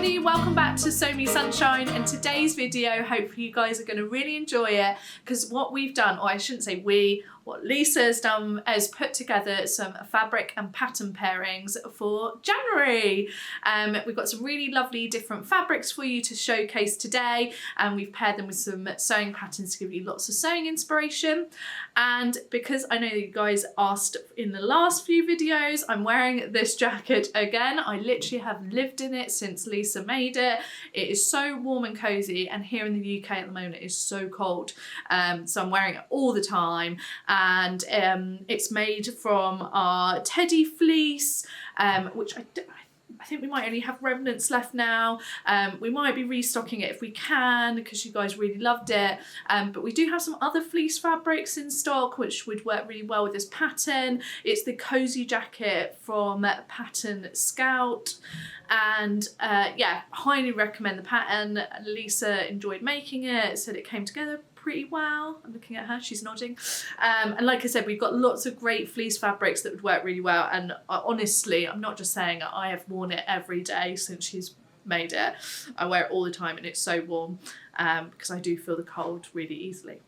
everybody, welcome back to Sew Me Sunshine, and today's video, hopefully you guys are going to really enjoy it, because what we've done, or I shouldn't say we, what Lisa has done is put together some fabric and pattern pairings for January. We've got some really lovely different fabrics for you to showcase today, and we've paired them with some sewing patterns to give you lots of sewing inspiration. And because I know you guys asked in the last few videos, I'm wearing this jacket again. I literally have lived in it since Lisa made it. It is so warm and cozy, and here in the UK at the moment it's so cold, so I'm wearing it all the time. And it's made from our teddy fleece, which I think we might only have remnants left now. We might be restocking it if we can, because you guys really loved it. But we do have some other fleece fabrics in stock which would work really well with this pattern. It's the cozy jacket from Pattern Scout. And yeah, highly recommend the pattern. Lisa enjoyed making it, said it came together pretty well. I'm looking at her, she's nodding. And like I said, we've got lots of great fleece fabrics that would work really well, and honestly, I'm not just saying it, I have worn it every day since she's made it. I wear it all the time and it's so warm, because I do feel the cold really easily.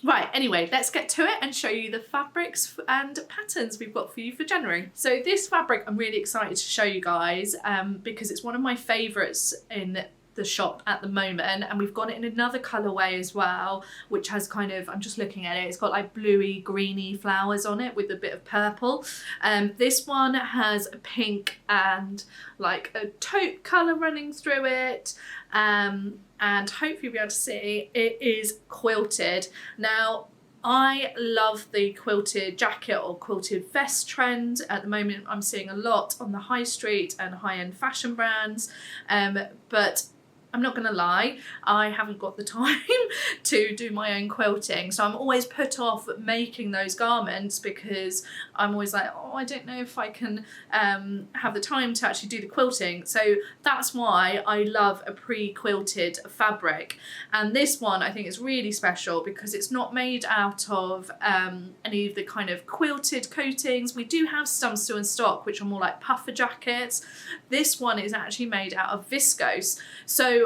Right, anyway, let's get to it and show you the fabrics and patterns we've got for you for January. So this fabric I'm really excited to show you guys, because it's one of my favourites in the shop at the moment, and we've got it in another colourway as well, which has kind of, I'm just looking at it, it's got like bluey greeny flowers on it with a bit of purple. This one has a pink and like a taupe colour running through it, and hopefully you'll be able to see it is quilted. Now I love the quilted jacket or quilted vest trend. At the moment I'm seeing a lot on the high street and high-end fashion brands, but I'm not gonna lie, I haven't got the time to do my own quilting, so I'm always put off making those garments because I'm always like, oh, I don't know if I can have the time to actually do the quilting. So that's why I love a pre-quilted fabric, and this one I think is really special because it's not made out of any of the kind of quilted coatings. We do have some still in stock which are more like puffer jackets. This one is actually made out of viscose, so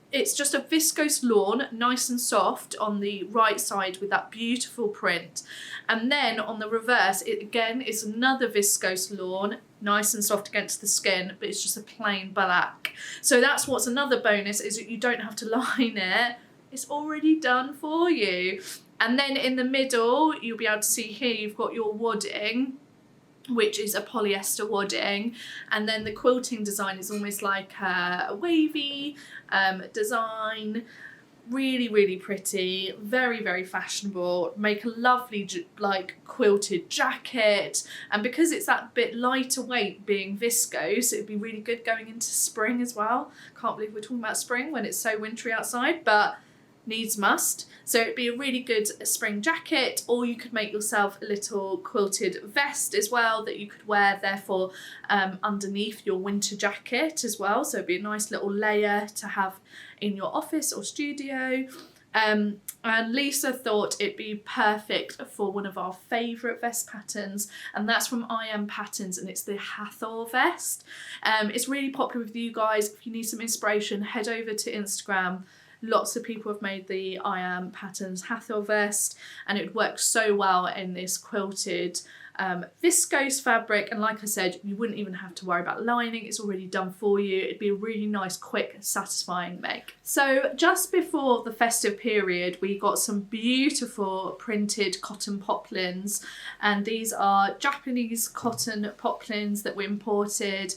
it's just a viscose lawn, nice and soft on the right side with that beautiful print. And then on the reverse, it again is another viscose lawn, nice and soft against the skin, but it's just a plain black. So that's what's another bonus, is that you don't have to line it. It's already done for you. And then in the middle, you'll be able to see here, you've got your wadding, which is a polyester wadding, and then the quilting design is almost like a wavy design. Really, really pretty, very, very fashionable. Make a lovely like quilted jacket, and because it's that bit lighter weight being viscose, it'd be really good going into spring as well. Can't believe we're talking about spring when it's so wintry outside, but needs must. So it'd be a really good spring jacket, or you could make yourself a little quilted vest as well that you could wear therefore underneath your winter jacket as well. So it'd be a nice little layer to have in your office or studio. And Lisa thought it'd be perfect for one of our favourite vest patterns, and that's from I Am Patterns, and it's the Hathor vest. It's really popular with you guys. If you need some inspiration, head over to Instagram. Lots of people have made the I Am Patterns Hathor vest, and it works so well in this quilted viscose fabric. And like I said, you wouldn't even have to worry about lining, it's already done for you. It'd be a really nice, quick, satisfying make. So just before the festive period, we got some beautiful printed cotton poplins, and these are Japanese cotton poplins that we imported.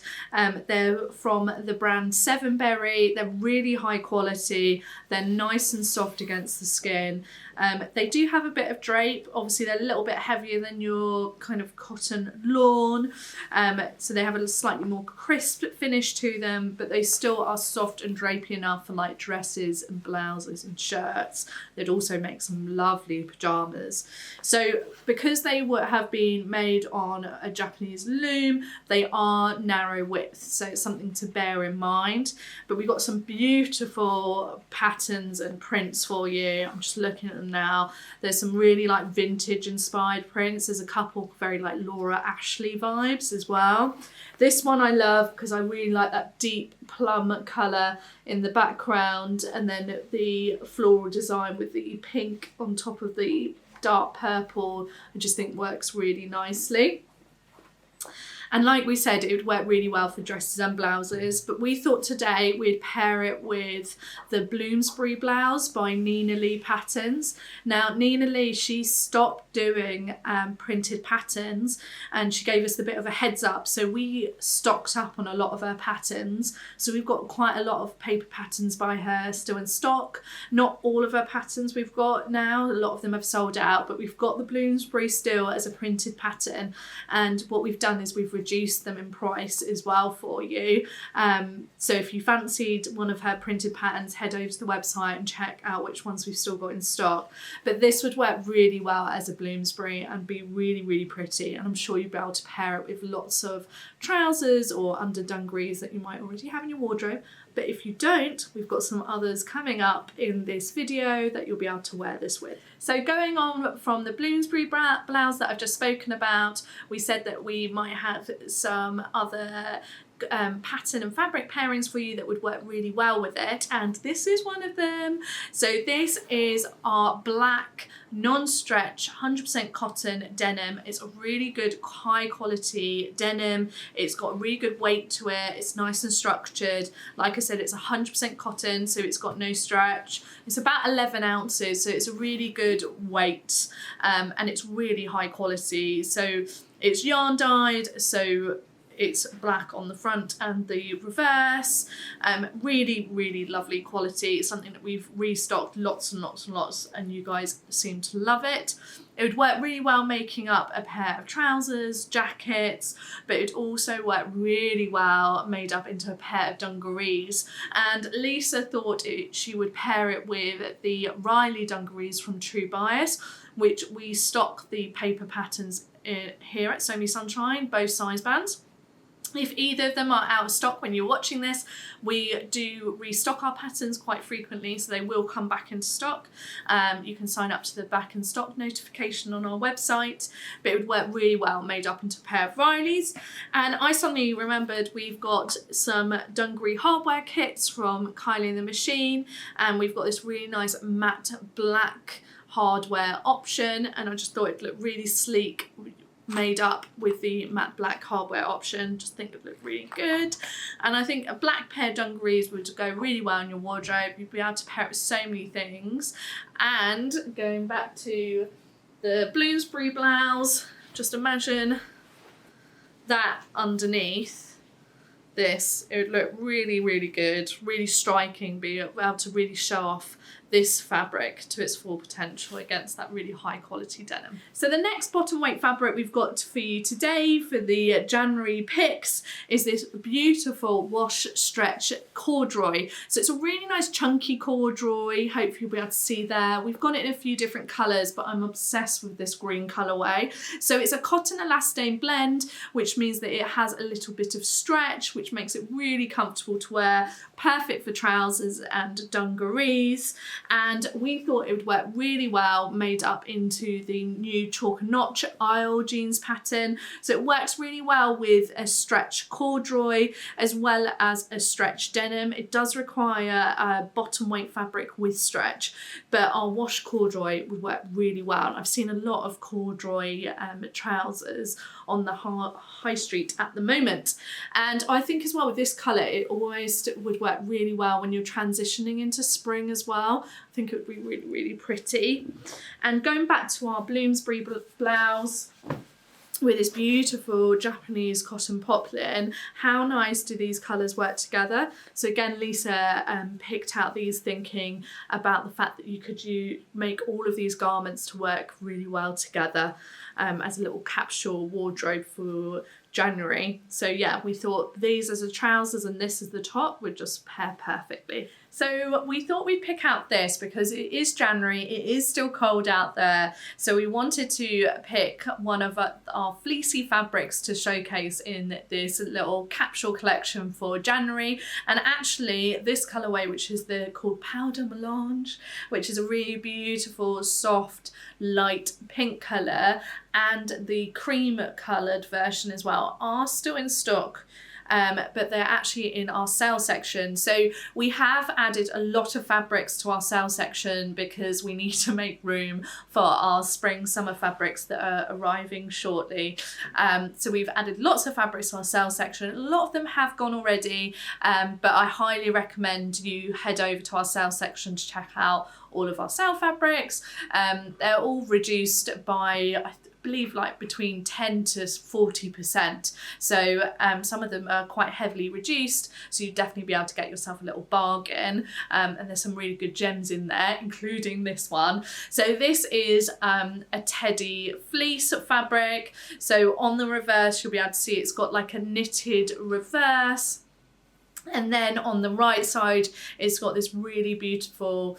They're from the brand Sevenberry. They're really high quality, they're nice and soft against the skin. They do have a bit of drape, obviously they're a little bit heavier than your kind of cotton lawn, so they have a slightly more crisp finish to them, but they still are soft and drapey enough for like dresses and blouses and shirts. They'd also make some lovely pyjamas. So because they have been made on a Japanese loom, they are narrow width, so it's something to bear in mind. But we've got some beautiful patterns and prints for you. I'm just looking at them now. There's some really like vintage inspired prints. There's a couple very like Laura Ashley vibes as well. This one I love because I really like that deep plum colour in the background, and then the floral design with the pink on top of the dark purple, I just think works really nicely. And like we said, it would work really well for dresses and blouses, but we thought today we'd pair it with the Bloomsbury blouse by Nina Lee Patterns. Now, Nina Lee, she stopped doing printed patterns, and she gave us a bit of a heads up. So we stocked up on a lot of her patterns. So we've got quite a lot of paper patterns by her still in stock. Not all of her patterns we've got now. A lot of them have sold out, but we've got the Bloomsbury still as a printed pattern. And what we've done is we've reduced them in price as well for you. So if you fancied one of her printed patterns, head over to the website and check out which ones we've still got in stock. But this would work really well as a Bloomsbury and be really, really pretty. And I'm sure you'll be able to pair it with lots of trousers or under dungarees that you might already have in your wardrobe. But if you don't, we've got some others coming up in this video that you'll be able to wear this with. So going on from the Bloomsbury blouse that I've just spoken about, we said that we might have some other pattern and fabric pairings for you that would work really well with it, and this is one of them. So this is our black non-stretch 100% cotton denim. It's a really good high quality denim. It's got a really good weight to it. It's nice and structured. Like I said, it's 100% cotton, so it's got no stretch. It's about 11 ounces, so it's a really good weight, and it's really high quality. So it's yarn dyed, so it's black on the front and the reverse. Really, really lovely quality. It's something that we've restocked lots and lots and lots, and you guys seem to love it. It would work really well making up a pair of trousers, jackets, but it would also work really well made up into a pair of dungarees. And Lisa thought she would pair it with the Riley dungarees from True Bias, which we stock the paper patterns in here at So Sunshine, both size bands. If either of them are out of stock when you're watching this, we do restock our patterns quite frequently, so they will come back into stock. You can sign up to the back in stock notification on our website, but it would work really well made up into a pair of Rileys. And I suddenly remembered we've got some dungaree hardware kits from Kylie and the Machine, and we've got this really nice matte black hardware option, and I just thought it'd look really sleek made up with the matte black hardware option. Just think it looked really good, and I think a black pair of dungarees would go really well in your wardrobe. You'd be able to pair it with so many things. And going back to the Bloomsbury blouse, just imagine that underneath this. It would look really, really good, really striking, be able to really show off this fabric to its full potential against that really high quality denim. So the next bottom weight fabric we've got for you today for the January picks is this beautiful wash stretch corduroy. So it's a really nice chunky corduroy. Hopefully you'll be able to see there. We've got it in a few different colours, but I'm obsessed with this green colourway. So it's a cotton elastane blend, which means that it has a little bit of stretch, which makes it really comfortable to wear, perfect for trousers and dungarees. And we thought it would work really well made up into the new chalk and notch aisle jeans pattern. So it works really well with a stretch corduroy as well as a stretch denim. It does require a bottom weight fabric with stretch, but our wash corduroy would work really well. I've seen a lot of corduroy trousers on the high street at the moment. And I think as well with this colour, it almost would work really well when you're transitioning into spring as well. I think it would be really, really pretty. And going back to our Bloomsbury blouse with this beautiful Japanese cotton poplin, how nice do these colours work together? So again, Lisa picked out these thinking about the fact that you could make all of these garments to work really well together as a little capsule wardrobe for January. So yeah, we thought these as the trousers and this as the top would just pair perfectly. So we thought we'd pick out this because it is January, it is still cold out there. So we wanted to pick one of our fleecy fabrics to showcase in this little capsule collection for January. And actually this colourway, which is called Powder Melange, which is a really beautiful, soft, light pink colour. and the cream coloured version as well are still in stock. But they're actually in our sale section. So we have added a lot of fabrics to our sale section because we need to make room for our spring summer fabrics that are arriving shortly. So we've added lots of fabrics to our sale section. A lot of them have gone already, but I highly recommend you head over to our sale section to check out all of our sale fabrics. They're all reduced by, I believe, like between 10 to 40%. So some of them are quite heavily reduced, so you'd definitely be able to get yourself a little bargain. And there's some really good gems in there, including this one. So this is a teddy fleece fabric. So on the reverse, you'll be able to see it's got like a knitted reverse. And then on the right side, it's got this really beautiful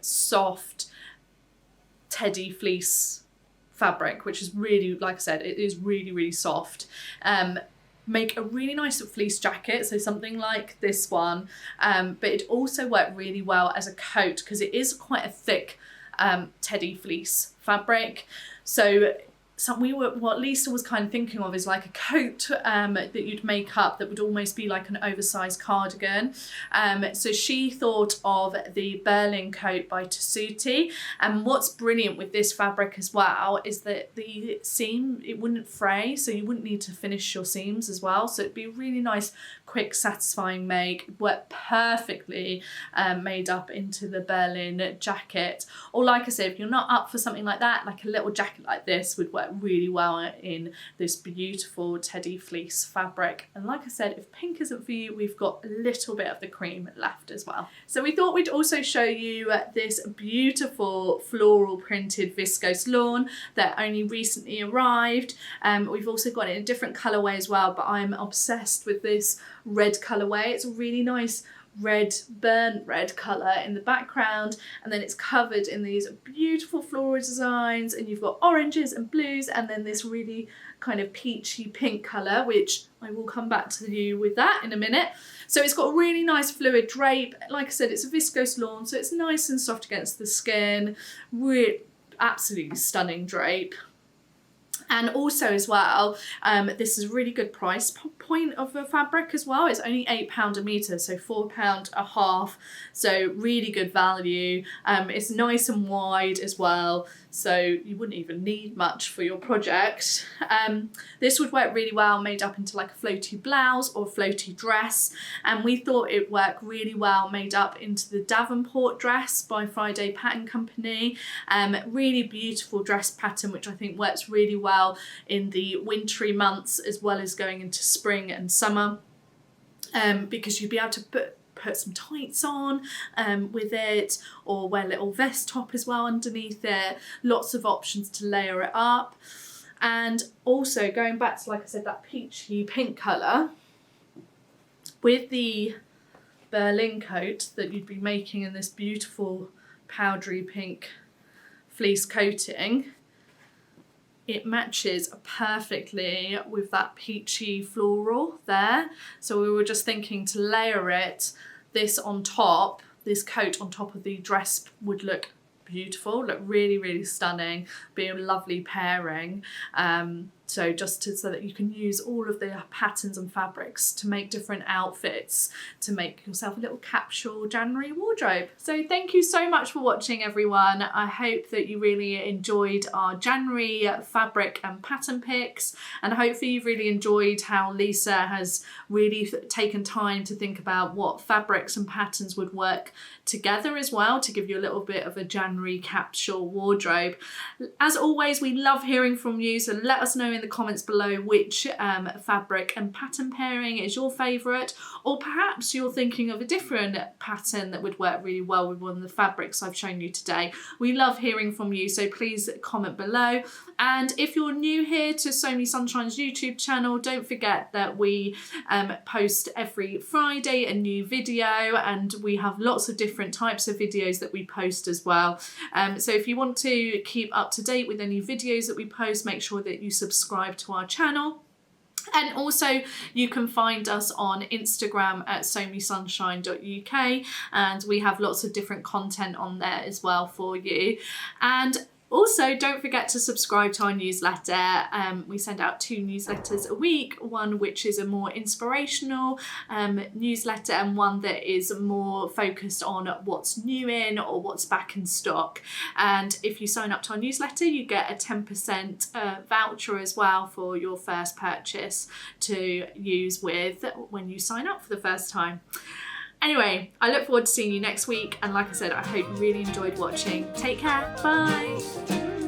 soft teddy fleece fabric, which is really, like I said, it is really, really soft. Make a really nice fleece jacket, so something like this one, but it also worked really well as a coat because it is quite a thick teddy fleece fabric. So what Lisa was kind of thinking of is like a coat that you'd make up that would almost be like an oversized cardigan. So she thought of the Berlin coat by Tessuti. And what's brilliant with this fabric as well is that the seam, it wouldn't fray, so you wouldn't need to finish your seams as well. So it'd be a really nice, quick, satisfying make. Work perfectly made up into the Berlin jacket. Or like I said, if you're not up for something like that, like a little jacket like this would work really well in this beautiful teddy fleece fabric. And like I said, if pink isn't for you, we've got a little bit of the cream left as well. So we thought we'd also show you this beautiful floral printed Viscose Lawn that only recently arrived. We've also got it in a different colourway as well, but I'm obsessed with this red colourway. It's a really nice red, burnt red colour in the background, and then it's covered in these beautiful floral designs, and you've got oranges and blues, and then this really kind of peachy pink colour, which I will come back to you with that in a minute. So it's got a really nice fluid drape. Like I said, it's a Viscose Lawn, so it's nice and soft against the skin. Really absolutely stunning drape. And also as well, this is a really good price point of the fabric as well. It's only £8 a metre, so £4 a half. So really good value. It's nice and wide as well, so you wouldn't even need much for your project. This would work really well made up into like a floaty blouse or floaty dress. And we thought it worked really well made up into the Davenport dress by Friday Pattern Company. Really beautiful dress pattern, which I think works really well in the wintry months as well as going into spring and summer, because you'd be able to put some tights on with it, or wear a little vest top as well underneath it. Lots of options to layer it up. And also going back to, like I said, that peachy pink colour with the Berlin coat that you'd be making in this beautiful powdery pink fleece coating. It matches perfectly with that peachy floral there. So we were just thinking to layer this on top, this coat on top of the dress would look beautiful, look really, really stunning, be a lovely pairing. So so that you can use all of the patterns and fabrics to make different outfits, to make yourself a little capsule January wardrobe. So thank you so much for watching, everyone. I hope that you really enjoyed our January fabric and pattern picks, and hopefully you've really enjoyed how Lisa has really taken time to think about what fabrics and patterns would work together as well to give you a little bit of a January capsule wardrobe. As always, we love hearing from you, so let us know in the comments below which fabric and pattern pairing is your favourite, or perhaps you're thinking of a different pattern that would work really well with one of the fabrics I've shown you today. We love hearing from you, so please comment below. And if you're new here to So Many Sunshine's YouTube channel, don't forget that we post every Friday a new video, and we have lots of different types of videos that we post as well. So if you want to keep up to date with any videos that we post, make sure that you subscribe to our channel. And also you can find us on Instagram at somenysunshine.uk, and we have lots of different content on there as well for you. And Also, don't forget to subscribe to our newsletter. We send out 2 newsletters a week, one which is a more inspirational newsletter and one that is more focused on what's new in or what's back in stock. And if you sign up to our newsletter, you get a 10% voucher as well for your first purchase to use with when you sign up for the first time. Anyway, I look forward to seeing you next week, and like I said, I hope you really enjoyed watching. Take care, bye!